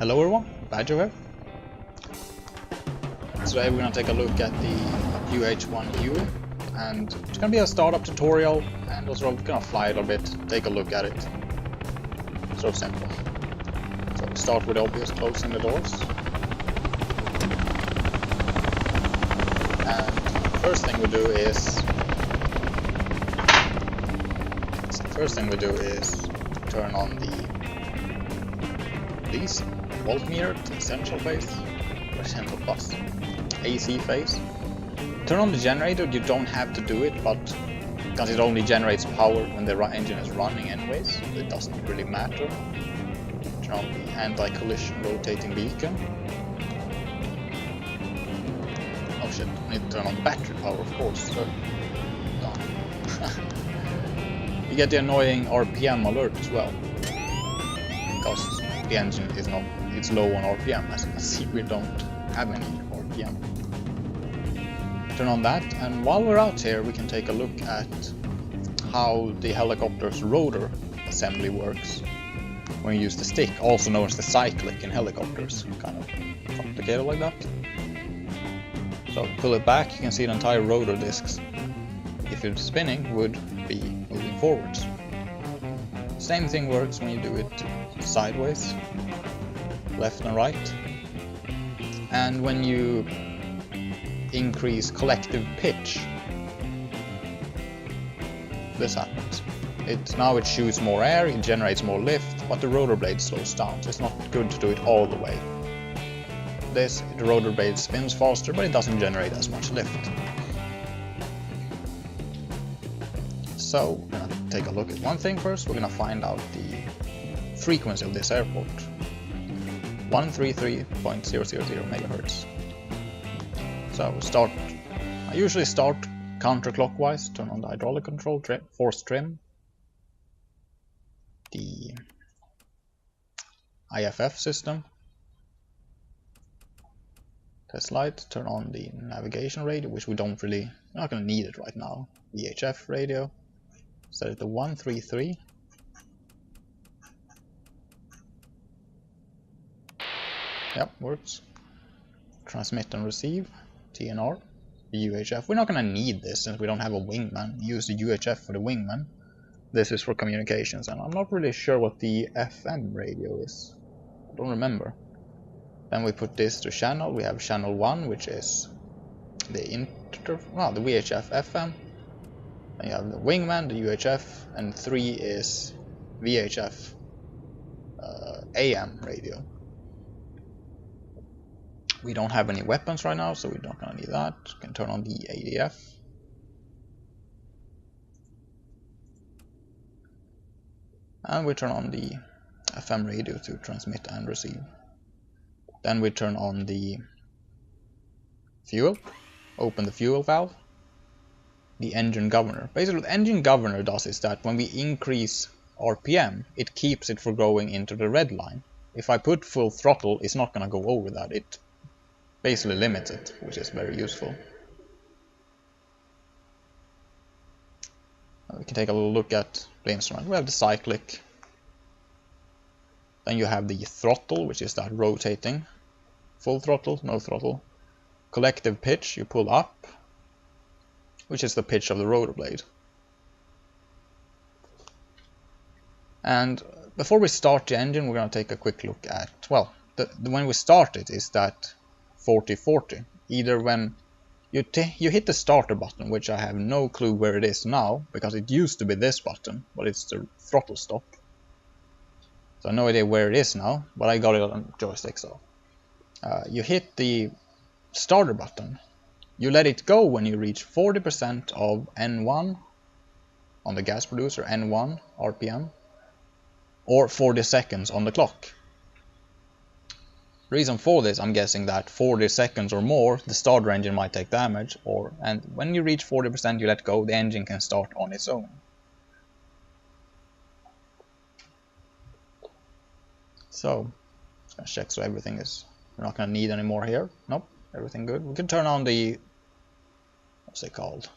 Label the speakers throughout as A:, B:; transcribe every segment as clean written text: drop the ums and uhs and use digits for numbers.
A: Hello everyone, Badger here. Today we're going to take a look at the UH-1 Huey, and it's going to be a startup tutorial, and also we're going to fly it a bit, take a look at it. So simple. So we start with obvious, closing the doors. And first thing we do is turn on these voltmeter, essential phase, or essential plus, AC phase. Turn on the generator. You don't have to do it, but because it only generates power when the engine is running anyways, it doesn't really matter. Turn on the anti-collision rotating beacon. Oh shit, I need to turn on the battery power, of course. So, you get the annoying RPM alert as well, because the engine is not, it's low on RPM. As you can see, we don't have any RPM. Turn on that, and while we're out here we can take a look at how the helicopter's rotor assembly works when you use the stick, also known as the cyclic in helicopters. Kind of complicated like that. So pull it back, you can see the entire rotor discs, if it's spinning, would be moving forwards. Same thing works when you do it sideways, left and right. And when you increase collective pitch, this happens. Now it shoots more air, it generates more lift, but the rotor blade slows down, so it's not good to do it all the way. The rotor blade spins faster, but it doesn't generate as much lift. So we're gonna take a look at one thing first. We're gonna find out the frequency of this airport. 133.000 megahertz. So I usually start counterclockwise, turn on the hydraulic control, force trim, the IFF system, test light, turn on the navigation radio, which we're not gonna need it right now, VHF radio, set it to 133. Yep, works. Transmit and receive, TNR, UHF. We're not gonna need this since we don't have a wingman. Use the UHF for the wingman. This is for communications, and I'm not really sure what the FM radio is. I don't remember. Then we put this to channel. We have channel 1, which is the VHF FM. Then you have the wingman, the UHF, and 3 is VHF AM radio. We don't have any weapons right now, so we're not gonna need that. We can turn on the ADF. And we turn on the FM radio to transmit and receive. Then we turn on the fuel, open the fuel valve, the engine governor. Basically what the engine governor does is that when we increase RPM, it keeps it from going into the red line. If I put full throttle, it's not gonna go over that. It basically limits it, which is very useful. We can take a little look at the instrument. We have the cyclic. Then you have the throttle, which is that rotating. Full throttle, no throttle. Collective pitch, you pull up, which is the pitch of the rotor blade. And before we start the engine, we're going to take a quick look at, well, when we start it is that 40-40. Either when you hit the starter button, which I have no clue where it is now, because it used to be this button, but it's the throttle stop. So I have no idea where it is now, but I got it on joystick, so. You hit the starter button, you let it go when you reach 40% of N1 on the gas producer, N1 RPM, or 40 seconds on the clock. Reason for this, I'm guessing that 40 seconds or more, the starter engine might take damage, and when you reach 40% you let go, the engine can start on its own. So, just gonna check so everything is, we're not gonna need any more here. Nope, everything good. We can turn on the, what's it called?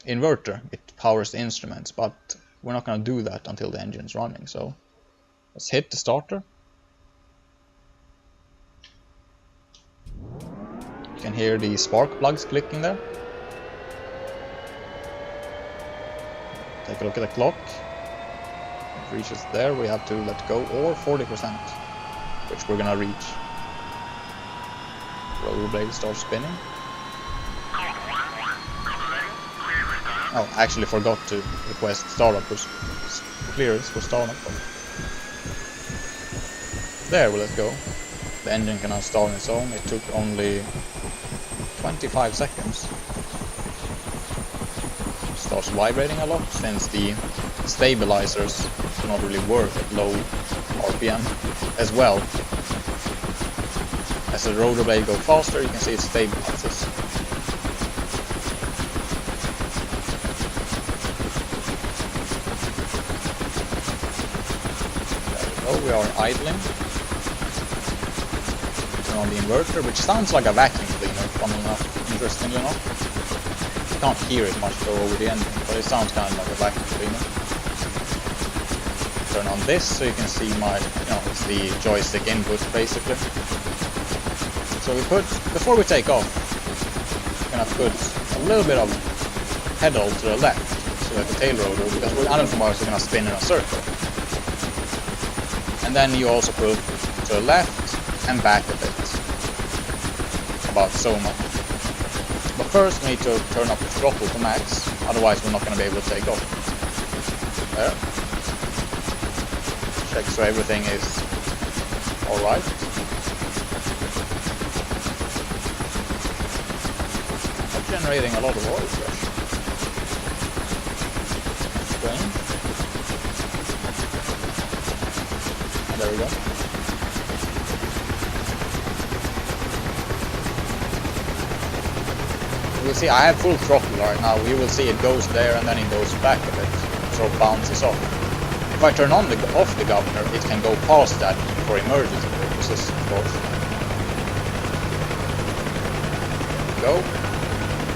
A: Inverter. It powers the instruments, but we're not gonna do that until the engine's running, so let's hit the starter. You can hear the spark plugs clicking there. Take a look at the clock. It reaches there, we have to let go, or 40%, which we're gonna reach. Roller blade starts spinning. Oh, actually forgot to request startup clearance for startup. There we let go. The engine can now start on its own. It took only 25 seconds. Starts vibrating a lot since the stabilizers do not really work at low RPM as well. As the rotor blade goes faster, you can see it stabilizes. There we go, we are idling. Turn on the inverter, which sounds like a vacuum cleaner, funnily enough, interestingly enough. You can't hear it much though over the engine, but it sounds kind of like a vacuum cleaner. Turn on this so you can see my, it's the joystick input basically. So we put, before we take off, we're gonna put a little bit of pedal to the left, so like the tail rotor, because we're are gonna spin in a circle. And then you also put to the left and back a bit, about so much. But first we need to turn up the throttle to max, otherwise we're not going to be able to take off. There. Check so everything is alright. I'm generating a lot of oil pressure. Strange. And there we go. You see I have full throttle right now. You will see it goes there and then it goes back a bit, so it bounces off. If I turn off the governor, it can go past that for emergency purposes, of course. Go.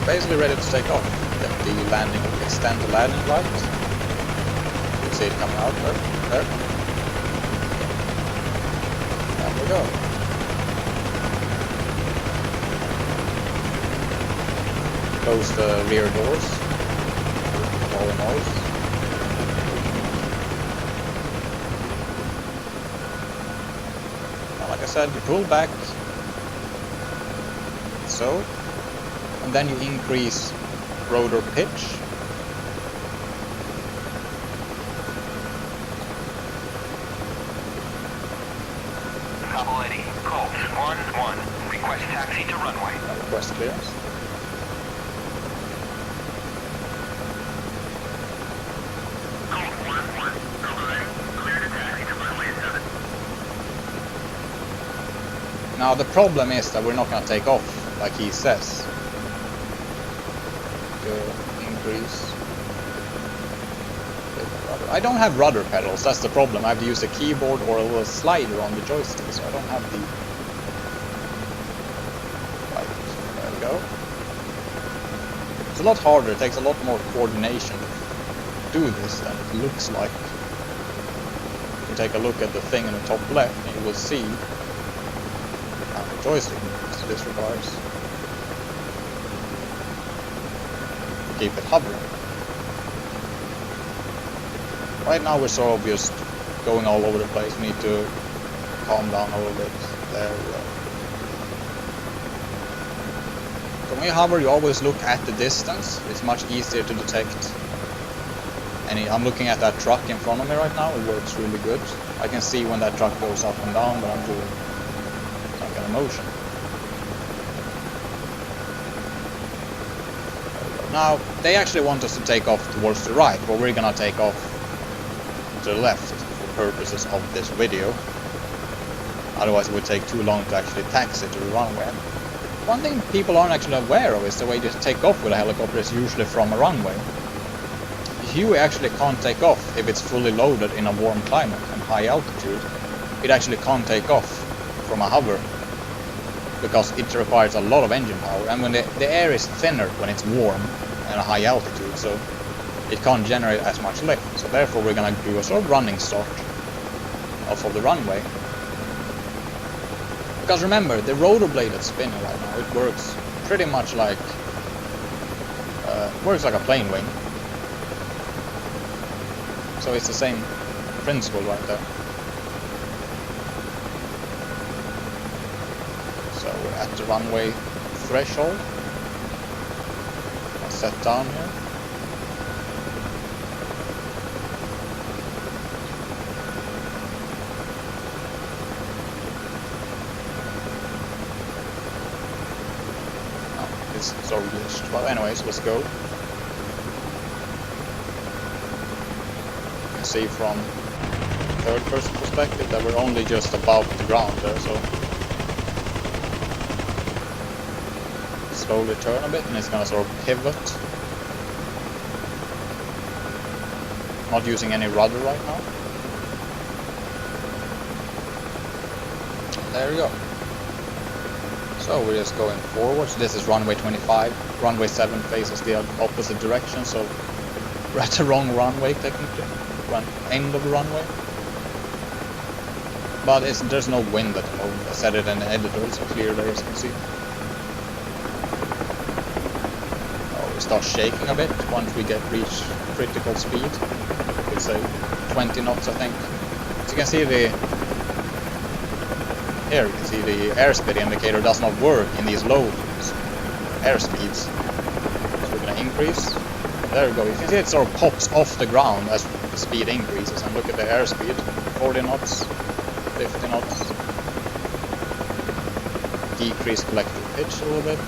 A: Basically ready to take off. Let the landing, extend the landing light. You can see it coming out there. There we go. Close the rear doors. All the noise. Now, like I said, you pull back, so, and then you increase rotor pitch.
B: Cabo Eddie, Colt 1-1. Request taxi to runway.
A: Request clearance. Now the problem is that we're not going to take off like he says. Increase. I don't have rudder pedals, that's the problem. I have to use the keyboard or a little slider on the joystick, so I don't have the... Right, there we go. It's a lot harder, it takes a lot more coordination to do this than it looks like. If you take a look at the thing in the top left, you will see joystick this requires to keep it hovering. Right now we're sort of just going all over the place. We need to calm down a little bit. There we go. So when you hover, you always look at the distance. It's much easier to detect any. I'm looking at that truck in front of me right now. It works really good. I can see when that truck goes up and down, but I'm doing motion. Now they actually want us to take off towards the right, but we're gonna take off to the left for purposes of this video. Otherwise it would take too long to actually taxi to the runway. One thing people aren't actually aware of is the way you take off with a helicopter is usually from a runway. Huey actually can't take off if it's fully loaded in a warm climate and high altitude. It actually can't take off from a hover, because it requires a lot of engine power, and when the air is thinner when it's warm and a high altitude, so it can't generate as much lift. So therefore we're gonna do a sort of running start off of the runway. Because remember, the rotor blade that's spinning right now, it works pretty much like a plane wing. So it's the same principle right there. So we're at the runway threshold. I'll set down here. It's already glitched. Well, anyways, let's go. You can see from third-person perspective that we're only just above the ground there, so slowly turn a bit, and it's gonna sort of pivot. Not using any rudder right now. There we go. So we're just going forwards. This is runway 25. Runway 7 faces the opposite direction, so we're at the wrong runway technically. End of the runway. But there's no wind at the moment. I set it in the editor, it's clear there as you can see. Oh, we start shaking a bit once we reach critical speed. I could say 20 knots, I think. So you can see here you can see the airspeed indicator does not work in these low airspeeds. So we're going to increase. There we go. You can see it sort of pops off the ground as the speed increases. And look at the airspeed. 40 knots, 50 knots. Decrease collective pitch a little bit.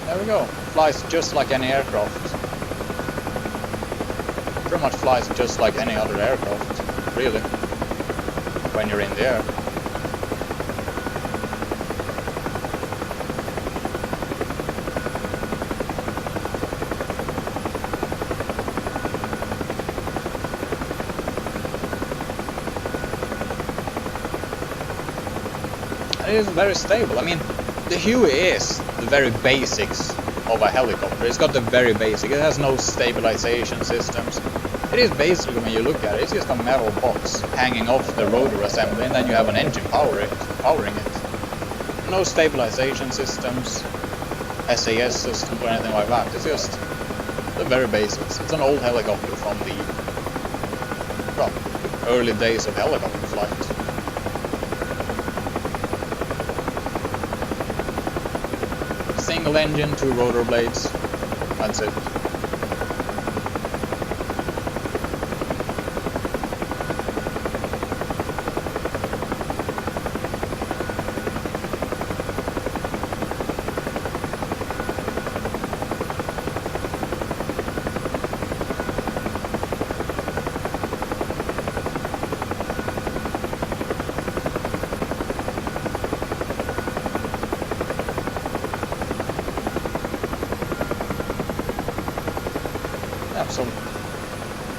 A: There we go. Flies just like any aircraft. Pretty much flies just like any other aircraft, really, when you're in the air. It is very stable. I mean, the Huey is the very basics of a helicopter. It's got the very basic. It has no stabilization systems. It is basically, when you look at it, it's just a metal box hanging off the rotor assembly, and then you have an engine powering it. No stabilization systems, SAS systems, or anything like that. It's just the very basics. It's an old helicopter from the early days of helicopter flight. Single engine, 2 rotor blades, that's it. So I'm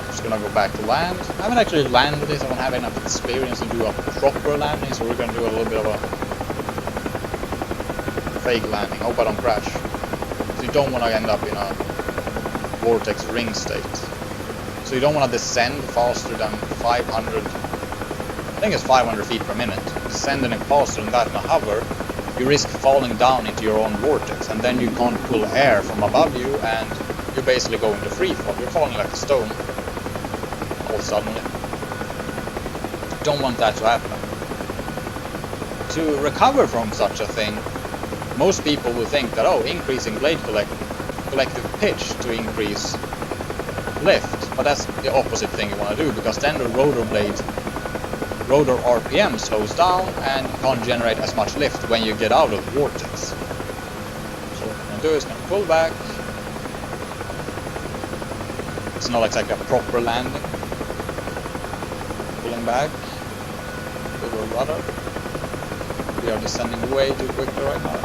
A: just gonna go back to land. I haven't actually landed this, I don't have enough experience to do a proper landing, so we're gonna do a little bit of a fake landing. Hope I don't crash. So you don't want to end up in a vortex ring state. So you don't want to descend faster than 500, I think it's 500 feet per minute. Descending it faster than that in a hover, you risk falling down into your own vortex, and then you can't pull air from above you, and you're basically going to free fall. You're falling like a stone all suddenly. Don't want that to happen. To recover from such a thing, most people will think that, oh, increasing blade collective pitch to increase lift, but that's the opposite thing you want to do, because then the rotor RPM slows down and you can't generate as much lift when you get out of the vortex. So what we're going to do is going to pull back. It's not exactly a proper landing. Pulling back. With a rudder. We are descending way too quickly right now.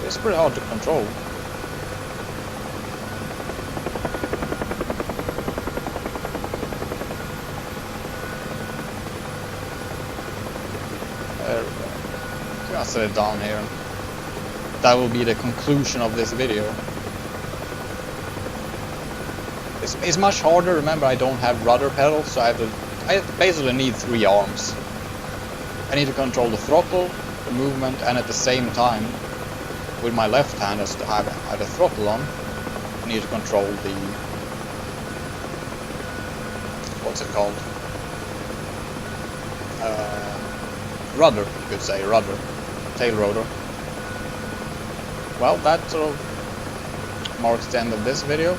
A: It's pretty hard to control. There we go. Just set it down here. that will be the conclusion of this video. It's much harder. Remember, I don't have rudder pedals, so I basically need 3 arms. I need to control the throttle, the movement, and at the same time, with my left hand as I have the throttle on, I need to control the, what's it called? Rudder, you could say, rudder, tail rotor. Well, that sort of marks the end of this video.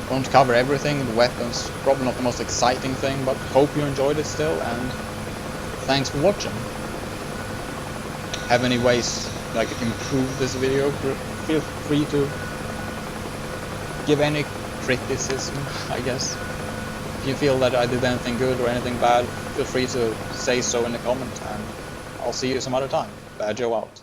A: Won't cover everything, the weapons, probably not the most exciting thing, but hope you enjoyed it still, and thanks for watching. Have any ways that I could improve this video? Feel free to give any criticism, I guess. If you feel that I did anything good or anything bad, feel free to say so in the comment, and I'll see you some other time. Bad Joe out.